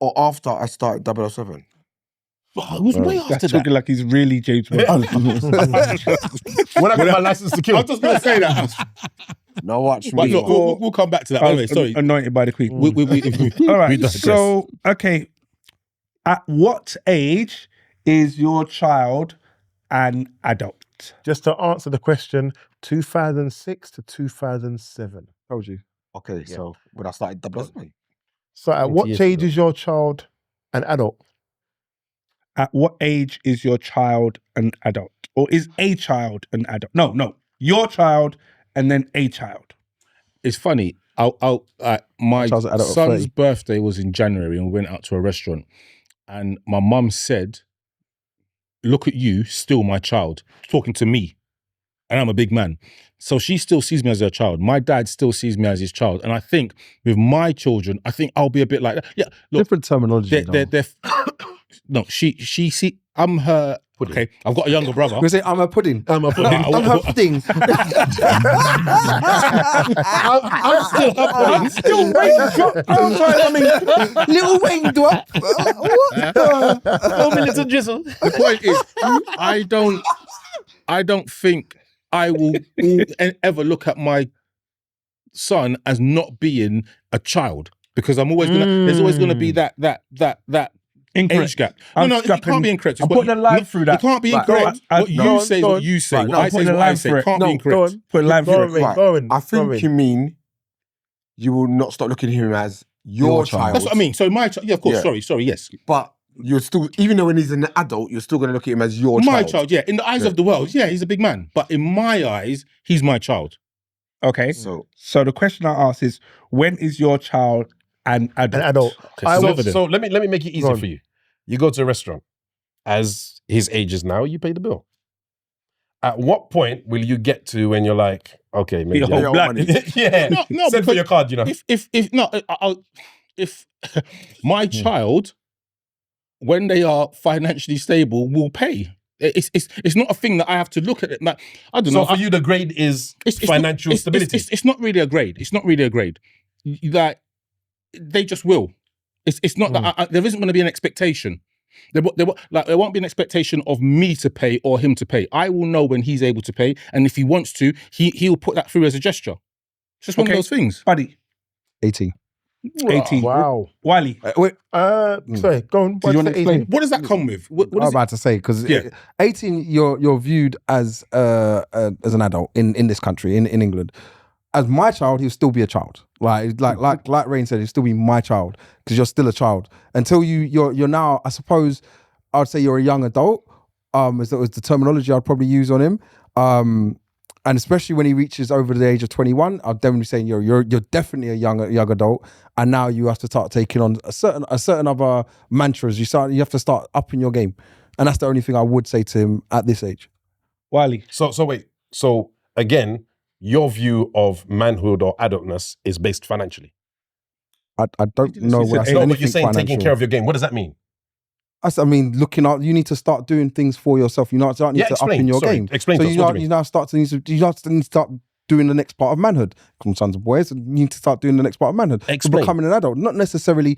or after I started 007? It was way after That's that. talking like he's really James Bond. When I got my license to kill. I was just going to say that. No, watch But me. look, we'll come back to that. Anyway, sorry. Anointed by the Queen. We All right. digress. So, okay. At what age is your child an adult? Just to answer the question, 2006 to 2007. Told you. Okay, so when I started 007. So at 20 what years age ago. is your child an adult? At what age is your child an adult? Or is a child an adult? No. Your child and then a child. It's funny. My child's an adult at son's 30. birthday was in January and we went out to a restaurant. And my mum said, look at you, still my child, talking to me. And I'm a big man. So she still sees me as her child. My dad still sees me as his child. And I think with my children, I think I'll be a bit like that. Yeah, look. Different terminology. No, she see, I'm her, okay, I've got a younger brother. We say, I'm a pudding. I'm a pudding. I'm her pudding. I'm still her pudding. Still raindrop. Little raindrop. Little drizzle. The point is, I don't think I will ever look at my son as not being a child, because I'm always gonna. There's always gonna be that age gap. No, it can't be incorrect. I'm putting a line through that. It can't be incorrect. What you say is what you say. What I say is what I say. It can't be incorrect. Put a line through it. I think you mean you will not stop looking at him as your child. That's what I mean. So my child, yeah, of course. Yeah. Sorry, yes. But you're still, even though when he's an adult, you're still going to look at him as your child. My child, yeah. In the eyes of the world, yeah, he's a big man. But in my eyes, he's my child. Okay. So the question I ask is, when is your child an adult? Okay, So let me make it easy for you. You go to a restaurant. As his age is now, you pay the bill. At what point will you get to when you're like, okay, maybe yeah, no, send for your card, you know. If my child, when they are financially stable, will pay. It's not a thing that I have to look at it. Like, I don't know. So for you, the grade is financial stability. It's not really a grade. It's not really a grade. That they just will. It's not that there isn't going to be an expectation. There won't be an expectation of me to pay or him to pay. I will know when he's able to pay, and if he wants to, he'll put that through as a gesture. It's just one of those things. Buddy. 18. 18. Wow. Wiley. Wait. Sorry, go on. Did you want to explain? What does that come with? What I was about to say, because 18, you're viewed as an adult in this country, in England. As my child, he'll still be a child. Like Rain said, he'll still be my child, because you're still a child until you're now. I suppose I'd say you're a young adult. As that was the terminology I'd probably use on him. And especially when he reaches over the age of 21, I'll definitely be saying you're definitely a young adult. And now you have to start taking on a certain other mantras. You have to start upping your game, and that's the only thing I would say to him at this age. Wiley. So wait. So again, your view of manhood or adultness is based financially. I don't know what I said. No, but you're saying taking care of your game. What does that mean? I mean, looking out. You need to start doing things for yourself. You need to up in your game. Explain. So to us, you now start to start doing the next part of manhood. Come sons and boys, you need to start doing the next part of manhood. Explain. Becoming an adult, not necessarily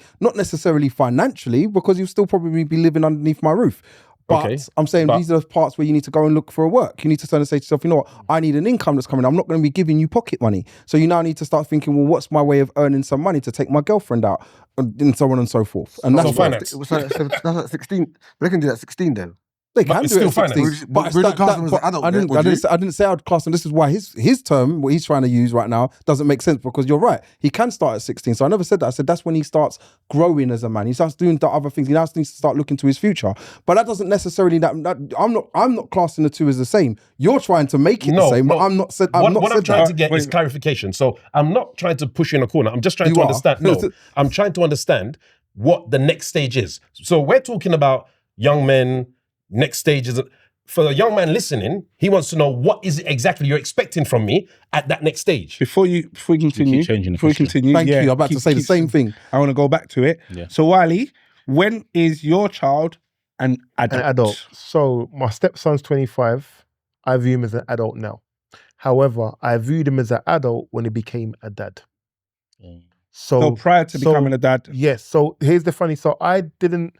financially, because you'll still probably be living underneath my roof. But I'm saying these are the parts where you need to go and look for a work. You need to start and say to yourself, you know what, I need an income that's coming. I'm not going to be giving you pocket money. So you now need to start thinking, well, what's my way of earning some money to take my girlfriend out, and so on and so forth. And that's finance. So that's at 16. But they can do that at 16 then. They can it's do it still at 16. finance. But We don't class them as an adult, I didn't say I'd class him. This is why his term, what he's trying to use right now, doesn't make sense, because you're right. He can start at 16. So I never said that. I said that's when he starts growing as a man. He starts doing the other things. He now needs to start looking to his future. But that doesn't necessarily I'm not classing the two as the same. You're trying to make it the same, but I'm not said. What I'm trying to get is clarification. So I'm not trying to push you in a corner. I'm just trying to understand. No, I'm trying to understand what the next stage is. So we're talking about young men, next stages. For the young man listening, he wants to know what is it exactly you're expecting from me at that next stage. Before we continue, Thank you. I'm about to say the same thing. I want to go back to it. Yeah. So Wiley, when is your child an adult? An adult. So my stepson's 25. I view him as an adult now. However, I viewed him as an adult when he became a dad. So prior to becoming a dad, yes. So here's the funny. So I didn't.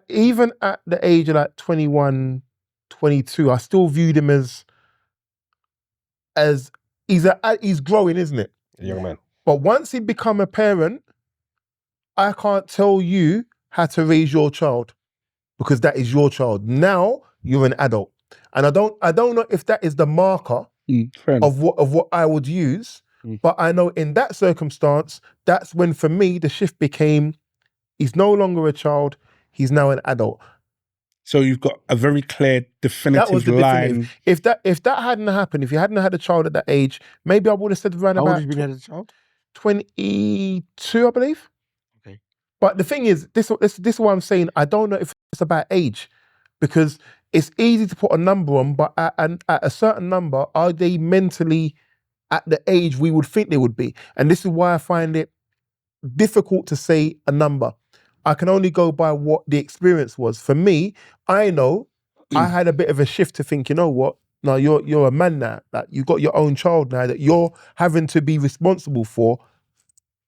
Even at the age of like 21, 22, I still viewed him as he's growing, isn't it? A young man. But once he become a parent, I can't tell you how to raise your child because that is your child. Now you're an adult, and I don't know if that is the marker of what I would use. But I know in that circumstance, that's when for me the shift became he's no longer a child, he's now an adult. So you've got a very clear, definitive That was the line. If that hadn't happened, if you hadn't had a child at that age, maybe I would have said around How about old have you been as a child? 22, I believe. Okay. But the thing is, this is why I'm saying I don't know if it's about age, because it's easy to put a number on, but at a certain number, are they mentally at the age we would think they would be? And this is why I find it difficult to say a number. I can only go by what the experience was. For me, I know I had a bit of a shift to think, you know what? No, you're a man now. That you've got your own child now that you're having to be responsible for.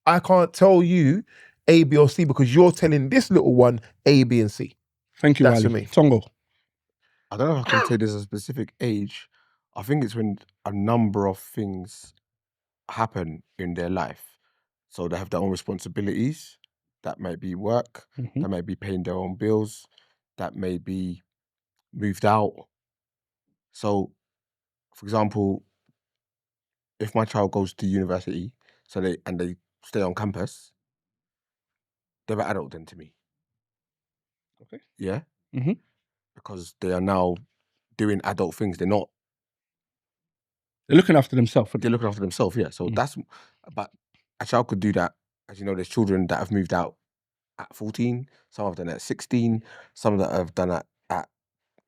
I can't tell you A, B, or C because you're telling this little one A, B, and C. Thank you, That's Wiley. for me. Tongo. I don't know if I can say there's a specific age. I think it's when a number of things happen in their life. So they have their own responsibilities. That may be work, that may be paying their own bills, that may be moved out. So, for example, if my child goes to university, they stay on campus, they're an adult then to me. Okay. Yeah? Because they are now doing adult things. They're looking after themselves. They're looking after themselves, yeah. So but a child could do that. As you know, there's children that have moved out at 14, some have done it at 16, some that have done it at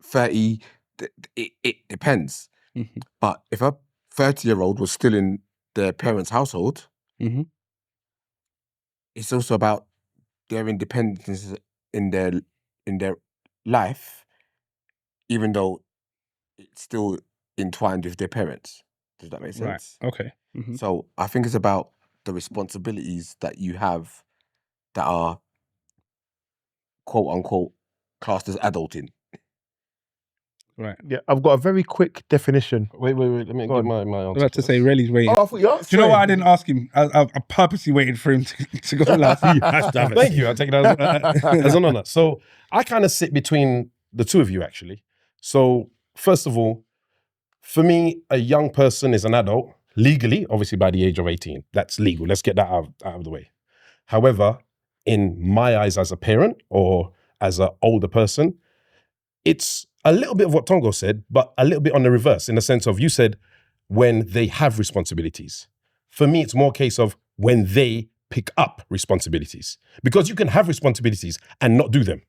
30. It depends. But if a 30-year-old was still in their parents' household, it's also about their independence in their life, even though it's still entwined with their parents. Does that make sense? Right. Okay. So I think it's about the responsibilities that you have that are quote unquote classed as adulting. Right. Yeah, I've got a very quick definition. Wait. Let me give my answer. I was about to say, Relly's waiting. Oh, I thought you asked. Do you know what? I didn't ask him. I purposely waited for him to go last. Thank you. I'll take it as an honor. So I kind of sit between the two of you, actually. So first of all, for me, a young person is an adult legally, obviously by the age of 18. That's legal. Let's get that out of the way. However, in my eyes as a parent or as an older person, it's a little bit of what Tongo said, but a little bit on the reverse, in the sense of you said when they have responsibilities. For me, it's more a case of when they pick up responsibilities. Because you can have responsibilities and not do them.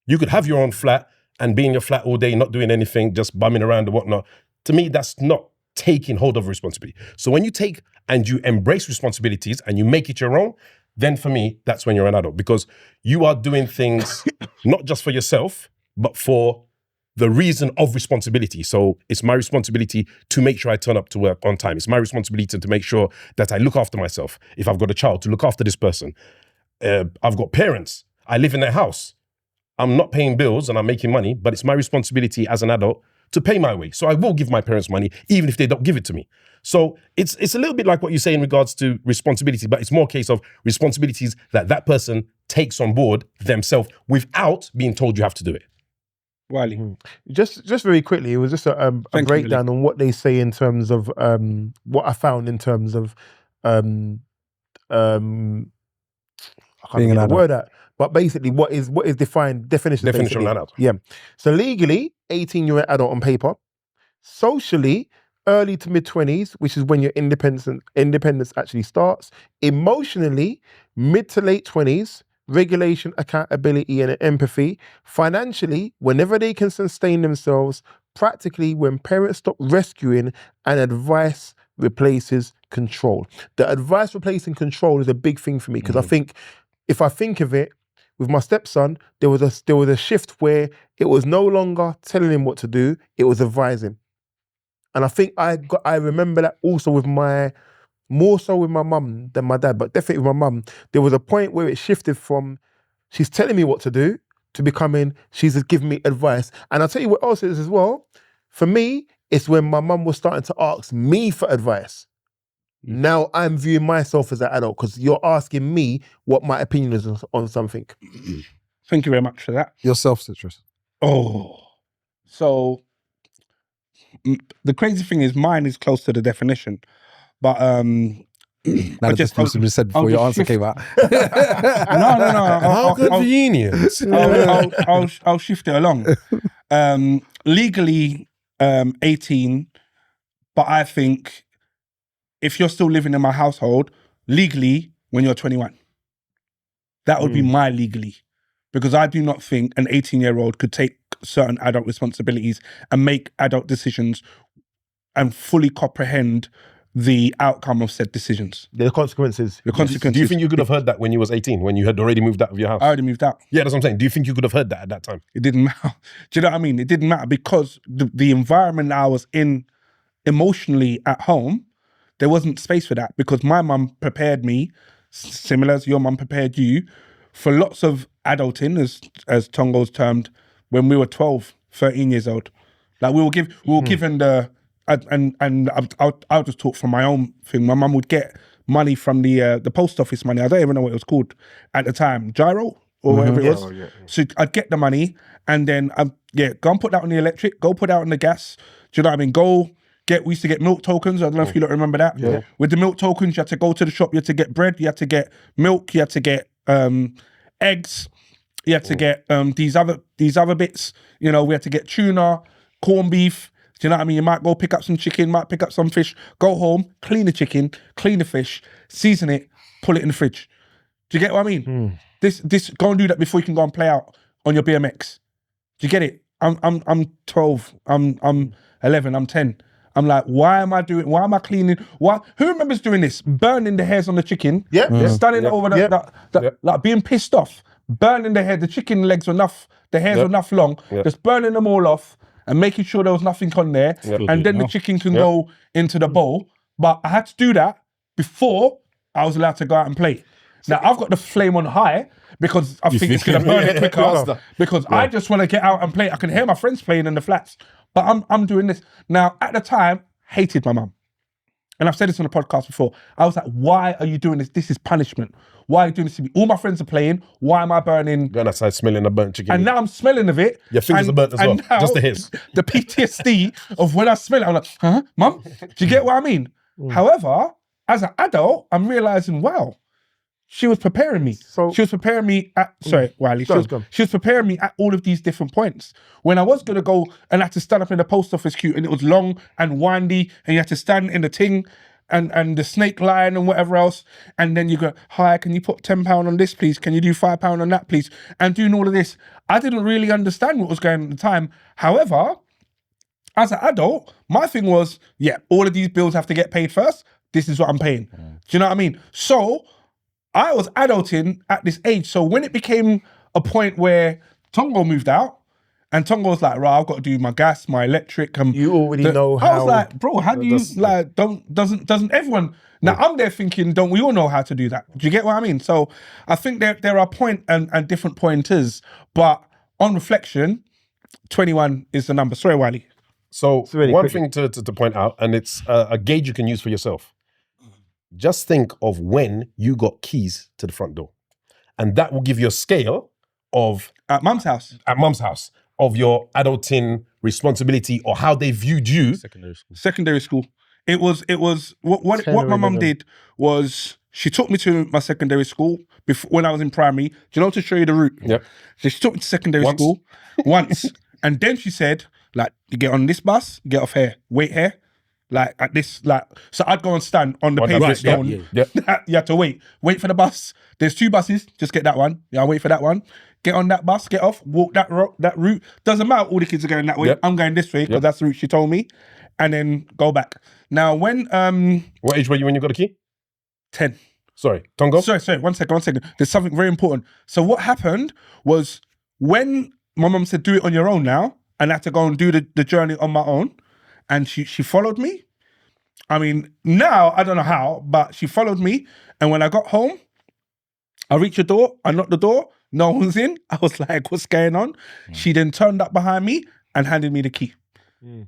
You could have your own flat and be in your flat all day, not doing anything, just bumming around and whatnot. To me, that's not taking hold of responsibility. So when you take and you embrace responsibilities and you make it your own, then for me, that's when you're an adult. Because you are doing things not just for yourself, but for the reason of responsibility. So it's my responsibility to make sure I turn up to work on time. It's my responsibility to make sure that I look after myself. If I've got a child, to look after this person. I've got parents. I live in their house. I'm not paying bills and I'm making money, but it's my responsibility as an adult to pay my way. So I will give my parents money, even if they don't give it to me. So it's a little bit like what you say in regards to responsibility, but it's more a case of responsibilities that person takes on board themselves without being told you have to do it. Wiley. Just very quickly, it was just a breakdown on what they say in terms of what I found in terms of I can't Being get an the word out, but basically what is definition of an adult. Yeah. So legally, 18, you're an adult on paper. Socially, early to mid 20s, which is when your independence actually starts. Emotionally, mid to late 20s. Regulation, accountability, and empathy. Financially, whenever they can sustain themselves. Practically, when parents stop rescuing and advice replaces control. The advice replacing control is a big thing for me because I think, if I think of it, with my stepson, there was a shift where it was no longer telling him what to do, it was advising. And I think I remember that also with my more so with my mum than my dad, but definitely with my mum, there was a point where it shifted from she's telling me what to do to becoming she's giving me advice. And I'll tell you what else it is as well. For me, it's when my mum was starting to ask me for advice. Now I'm viewing myself as an adult because you're asking me what my opinion is on something. Thank you very much for that. Yourself, Citrus. Oh, so the crazy thing is mine is close to the definition, but Now the definition was said before your answer came out. no. How convenient. I'll shift it along. Legally, 18, but I think if you're still living in my household, legally, when you're 21, that would be my legally. Because I do not think an 18-year-old could take certain adult responsibilities and make adult decisions and fully comprehend the outcome of said decisions. The consequences. The consequences. Do you think you could have heard that when you was 18, when you had already moved out of your house? I already moved out. Yeah, that's what I'm saying. Do you think you could have heard that at that time? It didn't matter. Do you know what I mean? It didn't matter because the environment I was in emotionally at home, there wasn't space for that because my mum prepared me, similar as your mum prepared you, for lots of adulting, as Tongo's termed, when we were 12, 13 years old. Like we were given the, and I'll just talk from my own thing. My mum would get money from the post office money. I don't even know what it was called at the time, gyro or whatever it was. Oh, yeah. So I'd get the money and then go and put that on the electric, go put that on the gas. Do you know what I mean? We used to get milk tokens. I don't know if you don't remember that. Yeah. With the milk tokens, you had to go to the shop, you had to get bread, you had to get milk, you had to get eggs, you had to get these other bits. You know, we had to get tuna, corned beef. Do you know what I mean? You might go pick up some chicken, might pick up some fish, go home, clean the chicken, clean the fish, season it, pull it in the fridge. Do you get what I mean? This go and do that before you can go and play out on your BMX. Do you get it? I'm 12, I'm 11, I'm 10. I'm like, why am I cleaning? Who remembers doing this? Burning the hairs on the chicken. Standing over like being pissed off. Burning the hair, the chicken legs were enough, the hairs were enough long, just burning them all off and making sure there was nothing on there. And then the chicken can go into the bowl. But I had to do that before I was allowed to go out and play. Now I've got the flame on high because I think it's gonna burn it quicker. Because I just want to get out and play. I can hear my friends playing in the flats. But I'm doing this. Now, at the time, hated my mum. And I've said this on the podcast before. I was like, why are you doing this? This is punishment. Why are you doing this to me? All my friends are playing. Why am I burning? Going outside smelling a burnt chicken. And now I'm smelling of it. Your fingers are burnt as well. Now, just the hairs. The PTSD of when I smell it, I'm like, huh, mum? Do you get what I mean? However, as an adult, I'm realizing, wow, she was preparing me. She was preparing me at, sorry, Wiley. She was preparing me at all of these different points. When I was going to go and I had to stand up in the post office queue and it was long and windy and you had to stand in the thing and the snake line and whatever else. And then you go, hi, can you put £10 on this, please? Can you do £5 on that, please? And doing all of this. I didn't really understand what was going on at the time. However, as an adult, my thing was, all of these bills have to get paid first. This is what I'm paying. Do you know what I mean? So I was adulting at this age. So when it became a point where Tongo moved out, and Tongo was like, right, I've got to do my gas, my electric. You already know how. I was like, bro, how do you, like, doesn't everyone? Now I'm there thinking, don't we all know how to do that? Do you get what I mean? So I think there are point and different pointers, but on reflection, 21 is the number. Sorry, Wiley. So really one quick. thing to point out, and it's a gauge you can use for yourself. Just think of when you got keys to the front door. And that will give you a scale of... At mum's house. At mum's house. Of your adulting responsibility or how they viewed you. Secondary school. It was what my mum did was she took me to my secondary school before when I was in primary. Do you know, to show you the route? Yep. So she took me to secondary school once. And then she said, like, you get on this bus, you get off here, wait here. Like at this, like, so I'd go and stand on the pavement stone. You have to wait for the bus. There's 2 buses, just get that one. Yeah, I'll wait for that one. Get on that bus, get off, walk that route. Doesn't matter, all the kids are going that way. I'm going this way because that's the route she told me. And then go back. Now when what age were you when you got a key? 10. Sorry, Tongo? Sorry, one second. There's something very important. So what happened was when my mum said, do it on your own now, and I had to go and do the journey on my own. And she followed me. I mean, now I don't know how, but she followed me, and when I got home, I reached the door, I knocked the door, no one's in. I was like, what's going on? She then turned up behind me and handed me the key.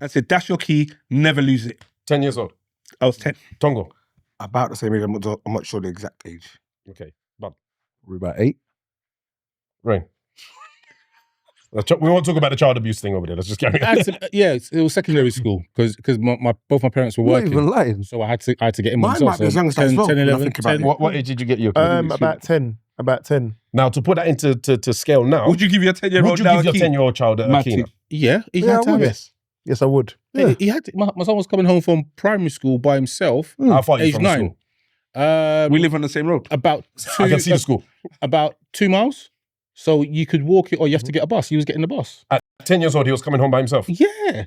I said, that's your key, never lose it. 10 years old. I was 10. Tongo. About the same age. I'm not sure the exact age. Okay. But We're about 8. Rain. We won't talk about the child abuse thing over there. Let's just carry on. Yeah, it was secondary school because both my parents were Not working. even lying. So I had to get in Mine myself. might be as young as that as 10, well, 10, when I 11, think about 10. it. What age did you get your kid? About 10. About 10. Now, to put that into to scale now, Would you give your 10-year-old would you now give your a key? 10-year-old child a key? Matty. Yeah, he Yeah, had I to have would. it. Yes, I would. Yeah. He had to, my son was coming home from primary school by himself, How far are you age from the 9. school? We live on the same road. About I can see the school. about 2 miles. So you could walk it or you have to get a bus. He was getting the bus. At 10 years old, he was coming home by himself. Yeah.